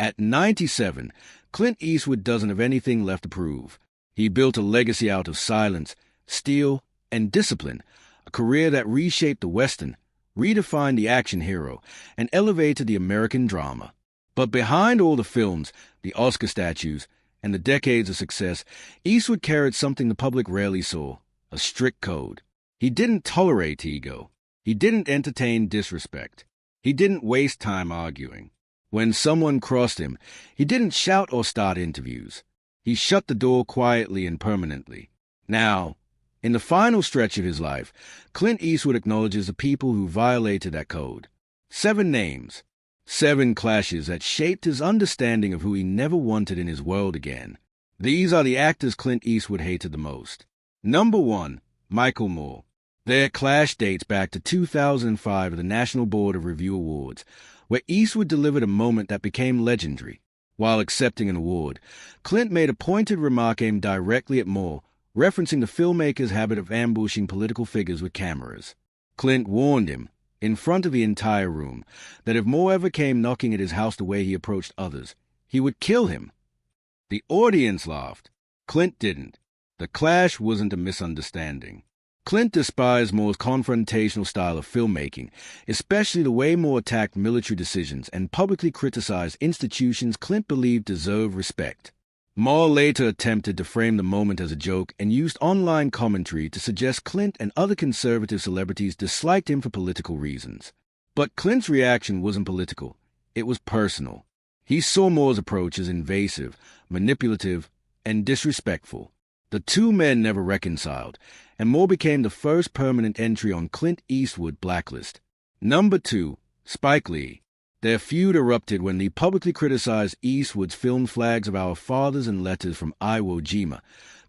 At 97, Clint Eastwood doesn't have anything left to prove. He built a legacy out of silence, steel, and discipline, a career that reshaped the Western, redefined the action hero, and elevated the American drama. But behind all the films, the Oscar statues, and the decades of success, Eastwood carried something the public rarely saw: a strict code. He didn't tolerate ego. He didn't entertain disrespect. He didn't waste time arguing. When someone crossed him, he didn't shout or start interviews. He shut the door quietly and permanently. Now, in the final stretch of his life, Clint Eastwood acknowledges the people who violated that code. 7 names. 7 clashes that shaped his understanding of who he never wanted in his world again. These are the actors Clint Eastwood hated the most. Number 1, Michael Moore. Their clash dates back to 2005 at the National Board of Review Awards, where Eastwood delivered a moment that became legendary. While accepting an award, Clint made a pointed remark aimed directly at Moore, referencing the filmmaker's habit of ambushing political figures with cameras. Clint warned him, in front of the entire room, that if Moore ever came knocking at his house the way he approached others, he would kill him. The audience laughed. Clint didn't. The clash wasn't a misunderstanding. Clint despised Moore's confrontational style of filmmaking, especially the way Moore attacked military decisions and publicly criticized institutions Clint believed deserved respect. Moore later attempted to frame the moment as a joke and used online commentary to suggest Clint and other conservative celebrities disliked him for political reasons. But Clint's reaction wasn't political. It was personal. He saw Moore's approach as invasive, manipulative, and disrespectful. The two men never reconciled, and Moore became the first permanent entry on Clint Eastwood's blacklist. Number 2, Spike Lee. Their feud erupted when Lee publicly criticized Eastwood's film Flags of Our Fathers and Letters from Iwo Jima,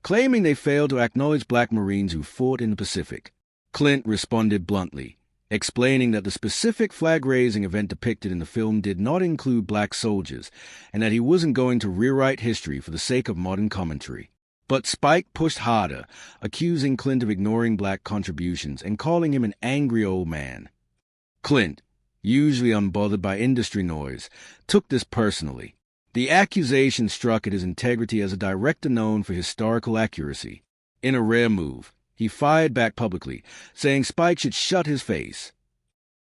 claiming they failed to acknowledge black Marines who fought in the Pacific. Clint responded bluntly, explaining that the specific flag-raising event depicted in the film did not include black soldiers, and that he wasn't going to rewrite history for the sake of modern commentary. But Spike pushed harder, accusing Clint of ignoring black contributions and calling him an angry old man. Clint, usually unbothered by industry noise, took this personally. The accusation struck at his integrity as a director known for historical accuracy. In a rare move, he fired back publicly, saying Spike should shut his face.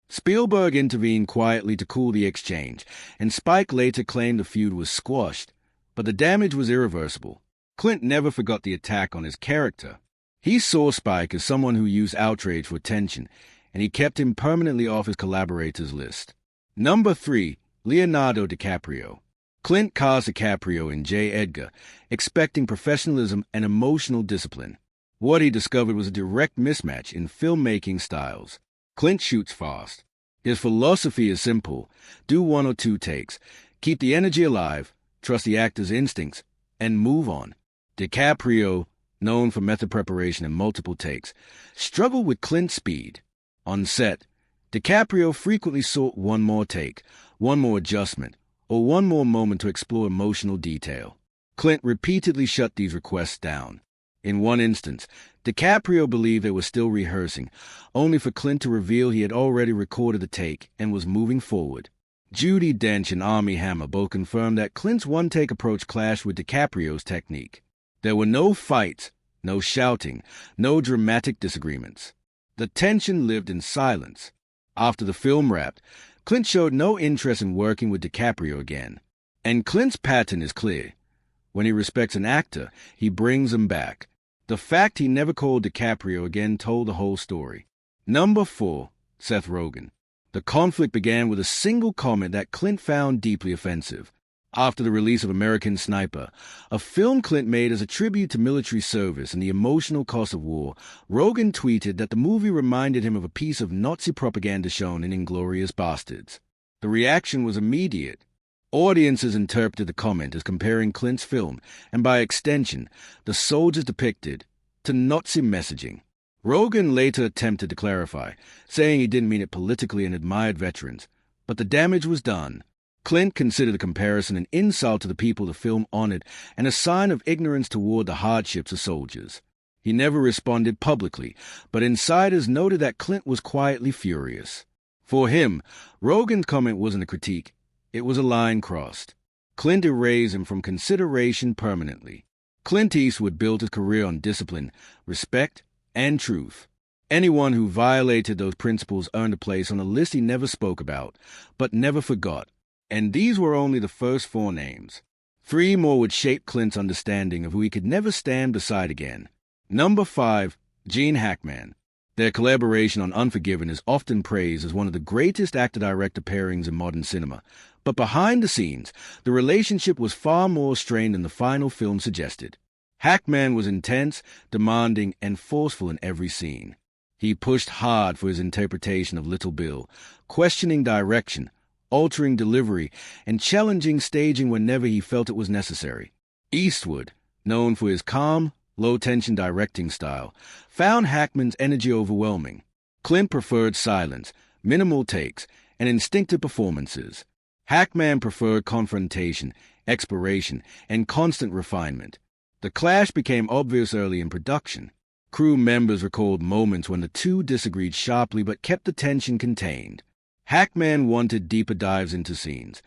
Spielberg intervened quietly to cool the exchange, and Spike later claimed the feud was squashed, but the damage was irreversible. Clint never forgot the attack on his character. He saw Spike as someone who used outrage for attention, and he kept him permanently off his collaborators' list. Number 3, Leonardo DiCaprio. Clint cast DiCaprio in J. Edgar, expecting professionalism and emotional discipline. What he discovered was a direct mismatch in filmmaking styles. Clint shoots fast. His philosophy is simple: do 1 or 2 takes, keep the energy alive, trust the actor's instincts, and move on. DiCaprio, known for method preparation and multiple takes, struggled with Clint's speed. On set, DiCaprio frequently sought 1 more take, 1 more adjustment, or 1 more moment to explore emotional detail. Clint repeatedly shut these requests down. In one instance, DiCaprio believed they were still rehearsing, only for Clint to reveal he had already recorded the take and was moving forward. Judi Dench and Armie Hammer both confirmed that Clint's one-take approach clashed with DiCaprio's technique. There were no fights, no shouting, no dramatic disagreements. The tension lived in silence. After the film wrapped, Clint showed no interest in working with DiCaprio again. And Clint's pattern is clear. When he respects an actor, he brings him back. The fact he never called DiCaprio again told the whole story. Number 4, Seth Rogen. The conflict began with a single comment that Clint found deeply offensive. After the release of American Sniper, a film Clint made as a tribute to military service and the emotional cost of war, Rogen tweeted that the movie reminded him of a piece of Nazi propaganda shown in Inglourious Basterds. The reaction was immediate. Audiences interpreted the comment as comparing Clint's film, and by extension, the soldiers depicted, to Nazi messaging. Rogen later attempted to clarify, saying he didn't mean it politically and admired veterans, but the damage was done. Clint considered the comparison an insult to the people the film honored and a sign of ignorance toward the hardships of soldiers. He never responded publicly, but insiders noted that Clint was quietly furious. For him, Rogen's comment wasn't a critique, it was a line crossed. Clint erased him from consideration permanently. Clint Eastwood built his career on discipline, respect, and truth. Anyone who violated those principles earned a place on a list he never spoke about, but never forgot. And these were only the first 4 names. 3 more would shape Clint's understanding of who he could never stand beside again. Number 5, Gene Hackman. Their collaboration on Unforgiven is often praised as one of the greatest actor-director pairings in modern cinema. But behind the scenes, the relationship was far more strained than the final film suggested. Hackman was intense, demanding, and forceful in every scene. He pushed hard for his interpretation of Little Bill, questioning direction, altering delivery, and challenging staging whenever he felt it was necessary. Eastwood, known for his calm, low-tension directing style, found Hackman's energy overwhelming. Clint preferred silence, minimal takes, and instinctive performances. Hackman preferred confrontation, exploration, and constant refinement. The clash became obvious early in production. Crew members recalled moments when the two disagreed sharply but kept the tension contained. Hackman wanted deeper dives into scenes.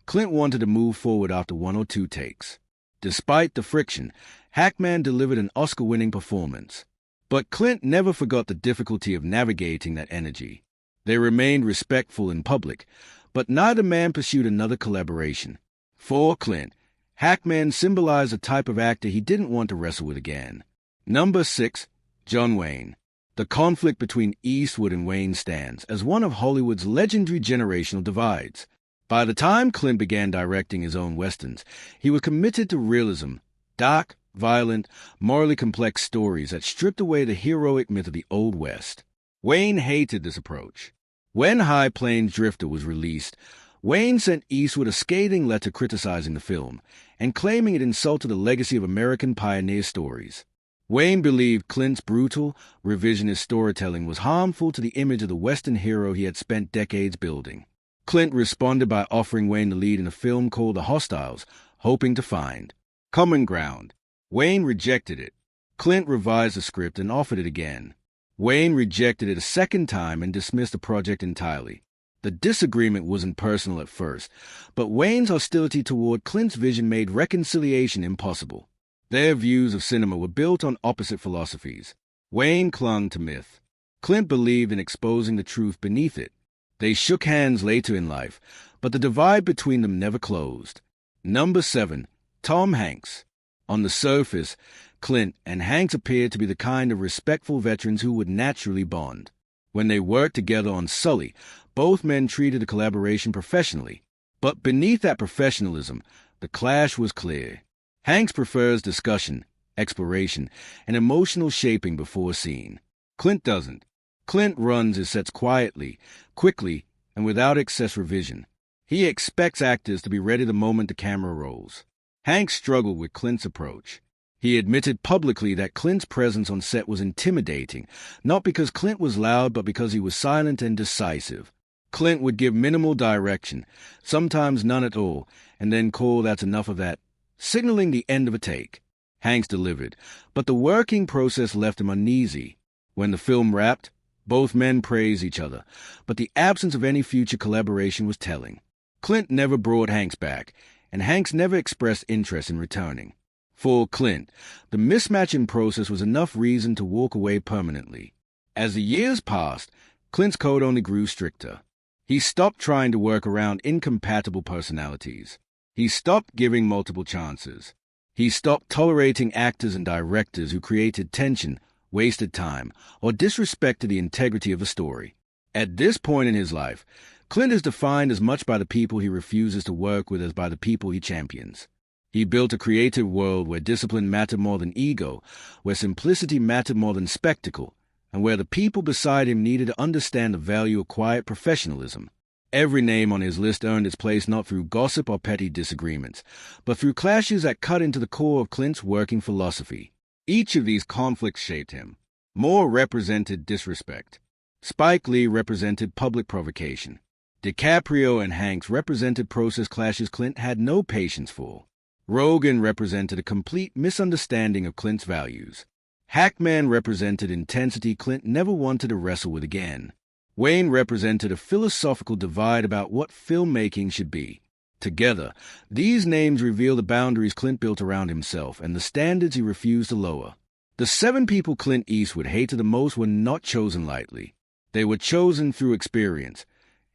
Clint wanted to move forward after 1 or 2 takes. Despite the friction, Hackman delivered an Oscar-winning performance. But Clint never forgot the difficulty of navigating that energy. They remained respectful in public, but neither man pursued another collaboration. For Clint, Hackman symbolized a type of actor he didn't want to wrestle with again. Number 6, John Wayne. The conflict between Eastwood and Wayne stands as one of Hollywood's legendary generational divides. By the time Clint began directing his own westerns, he was committed to realism, dark, violent, morally complex stories that stripped away the heroic myth of the Old West. Wayne hated this approach. When High Plains Drifter was released, Wayne sent Eastwood a scathing letter criticizing the film and claiming it insulted the legacy of American pioneer stories. Wayne believed Clint's brutal, revisionist storytelling was harmful to the image of the Western hero he had spent decades building. Clint responded by offering Wayne the lead in a film called The Hostiles, hoping to find common ground. Wayne rejected it. Clint revised the script and offered it again. Wayne rejected it a second time and dismissed the project entirely. The disagreement wasn't personal at first, but Wayne's hostility toward Clint's vision made reconciliation impossible. Their views of cinema were built on opposite philosophies. Wayne clung to myth. Clint believed in exposing the truth beneath it. They shook hands later in life, but the divide between them never closed. Number 7, Tom Hanks. On the surface, Clint and Hanks appeared to be the kind of respectful veterans who would naturally bond. When they worked together on Sully, both men treated the collaboration professionally. But beneath that professionalism, the clash was clear. Hanks prefers discussion, exploration, and emotional shaping before a scene. Clint doesn't. Clint runs his sets quietly, quickly, and without excess revision. He expects actors to be ready the moment the camera rolls. Hanks struggled with Clint's approach. He admitted publicly that Clint's presence on set was intimidating, not because Clint was loud, but because he was silent and decisive. Clint would give minimal direction, sometimes none at all, and then call "that's enough of that," signaling the end of a take. Hanks delivered, but the working process left him uneasy. When the film wrapped, both men praised each other, but the absence of any future collaboration was telling. Clint never brought Hanks back, and Hanks never expressed interest in returning. For Clint, the mismatch in process was enough reason to walk away permanently. As the years passed, Clint's code only grew stricter. He stopped trying to work around incompatible personalities. He stopped giving multiple chances. He stopped tolerating actors and directors who created tension, wasted time, or disrespected the integrity of the story. At this point in his life, Clint is defined as much by the people he refuses to work with as by the people he champions. He built a creative world where discipline mattered more than ego, where simplicity mattered more than spectacle, and where the people beside him needed to understand the value of quiet professionalism. Every name on his list earned its place not through gossip or petty disagreements, but through clashes that cut into the core of Clint's working philosophy. Each of these conflicts shaped him. Moore represented disrespect. Spike Lee represented public provocation. DiCaprio and Hanks represented process clashes Clint had no patience for. Rogen represented a complete misunderstanding of Clint's values. Hackman represented intensity Clint never wanted to wrestle with again. Wayne represented a philosophical divide about what filmmaking should be. Together, these names reveal the boundaries Clint built around himself and the standards he refused to lower. The 7 people Clint Eastwood hated the most were not chosen lightly. They were chosen through experience.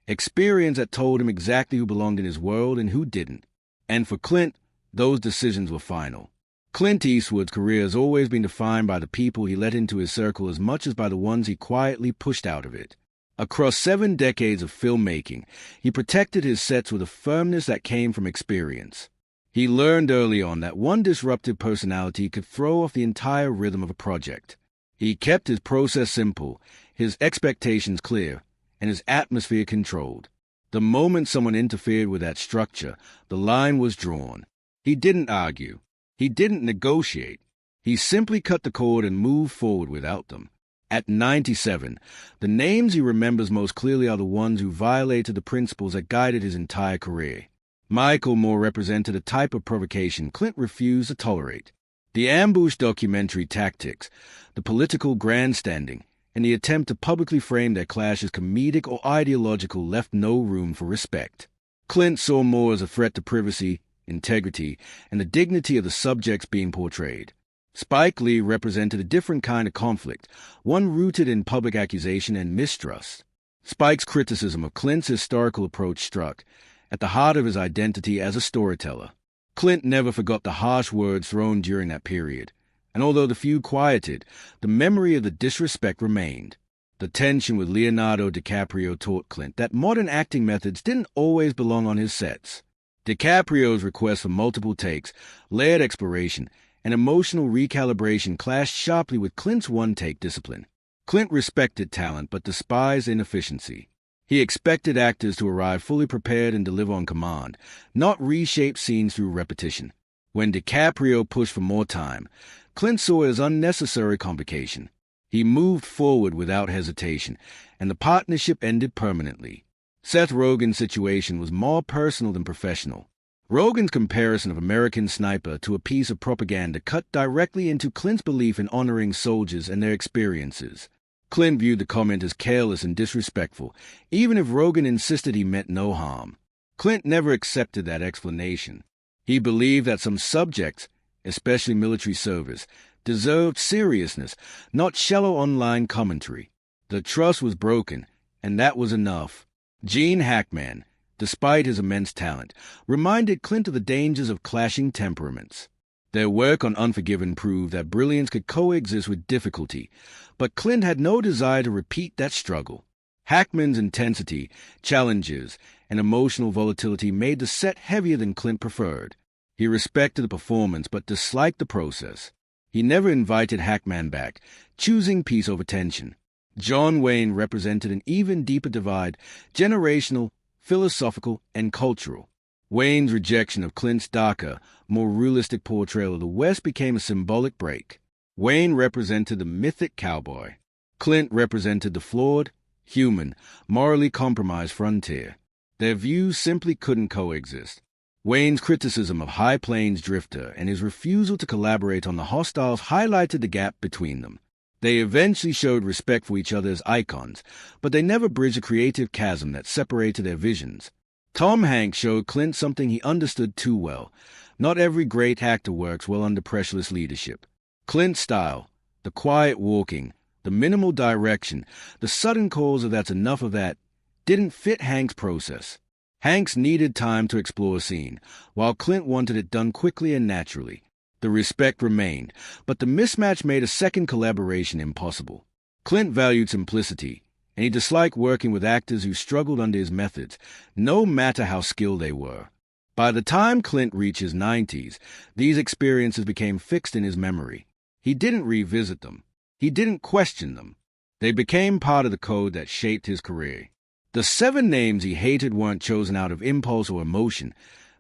Experience that told him exactly who belonged in his world and who didn't. And for Clint, those decisions were final. Clint Eastwood's career has always been defined by the people he let into his circle as much as by the ones he quietly pushed out of it. Across 7 decades of filmmaking, he protected his sets with a firmness that came from experience. He learned early on that one disruptive personality could throw off the entire rhythm of a project. He kept his process simple, his expectations clear, and his atmosphere controlled. The moment someone interfered with that structure, the line was drawn. He didn't argue. He didn't negotiate. He simply cut the cord and moved forward without them. At 97, the names he remembers most clearly are the ones who violated the principles that guided his entire career. Michael Moore represented a type of provocation Clint refused to tolerate. The ambush documentary tactics, the political grandstanding, and the attempt to publicly frame their clash as comedic or ideological left no room for respect. Clint saw Moore as a threat to privacy, integrity, and the dignity of the subjects being portrayed. Spike Lee represented a different kind of conflict, one rooted in public accusation and mistrust. Spike's criticism of Clint's historical approach struck at the heart of his identity as a storyteller. Clint never forgot the harsh words thrown during that period, and although the feud quieted, the memory of the disrespect remained. The tension with Leonardo DiCaprio taught Clint that modern acting methods didn't always belong on his sets. DiCaprio's request for multiple takes, layered exploration, and emotional recalibration clashed sharply with Clint's one-take discipline. Clint respected talent but despised inefficiency. He expected actors to arrive fully prepared and deliver on command, not reshape scenes through repetition. When DiCaprio pushed for more time, Clint saw it as unnecessary complication. He moved forward without hesitation, and the partnership ended permanently. Seth Rogen's situation was more personal than professional. Rogen's comparison of American Sniper to a piece of propaganda cut directly into Clint's belief in honoring soldiers and their experiences. Clint viewed the comment as careless and disrespectful, even if Rogen insisted he meant no harm. Clint never accepted that explanation. He believed that some subjects, especially military service, deserved seriousness, not shallow online commentary. The trust was broken, and that was enough. Gene Hackman, despite his immense talent, reminded Clint of the dangers of clashing temperaments. Their work on Unforgiven proved that brilliance could coexist with difficulty, but Clint had no desire to repeat that struggle. Hackman's intensity, challenges, and emotional volatility made the set heavier than Clint preferred. He respected the performance but disliked the process. He never invited Hackman back, choosing peace over tension. John Wayne represented an even deeper divide, generational, philosophical, and cultural. Wayne's rejection of Clint's darker, more realistic portrayal of the West became a symbolic break. Wayne represented the mythic cowboy. Clint represented the flawed, human, morally compromised frontier. Their views simply couldn't coexist. Wayne's criticism of High Plains Drifter and his refusal to collaborate on The Hostiles highlighted the gap between them. They eventually showed respect for each other as icons, but they never bridged a creative chasm that separated their visions. Tom Hanks showed Clint something he understood too well. Not every great actor works well under pressureless leadership. Clint's style, the quiet walking, the minimal direction, the sudden calls of "that's enough of that," didn't fit Hanks' process. Hanks needed time to explore a scene, while Clint wanted it done quickly and naturally. The respect remained, but the mismatch made a second collaboration impossible. Clint valued simplicity, and he disliked working with actors who struggled under his methods, no matter how skilled they were. By the time Clint reached his 90s, these experiences became fixed in his memory. He didn't revisit them. He didn't question them. They became part of the code that shaped his career. The 7 names he hated weren't chosen out of impulse or emotion.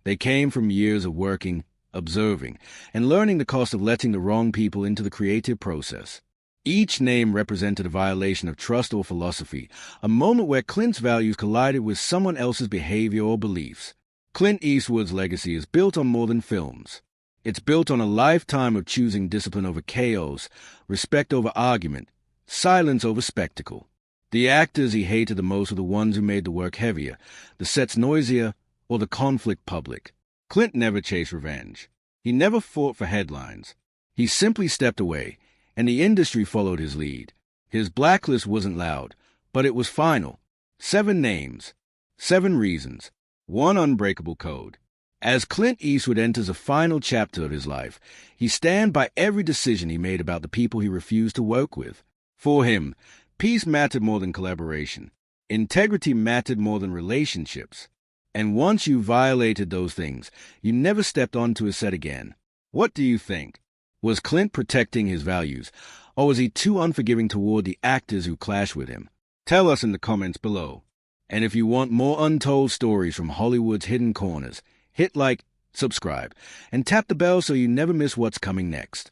They came from years of working, observing, and learning the cost of letting the wrong people into the creative process. Each name represented a violation of trust or philosophy, a moment where Clint's values collided with someone else's behavior or beliefs. Clint Eastwood's legacy is built on more than films. It's built on a lifetime of choosing discipline over chaos, respect over argument, silence over spectacle. The actors he hated the most were the ones who made the work heavier, the sets noisier, or the conflict public. Clint never chased revenge. He never fought for headlines. He simply stepped away, and the industry followed his lead. His blacklist wasn't loud, but it was final. 7 names, 7 reasons, 1 unbreakable code. As Clint Eastwood enters a final chapter of his life, he stands by every decision he made about the people he refused to work with. For him, peace mattered more than collaboration. Integrity mattered more than relationships. And once you violated those things, you never stepped onto a set again. What do you think? Was Clint protecting his values, or was he too unforgiving toward the actors who clashed with him? Tell us in the comments below. And if you want more untold stories from Hollywood's hidden corners, hit like, subscribe, and tap the bell so you never miss what's coming next.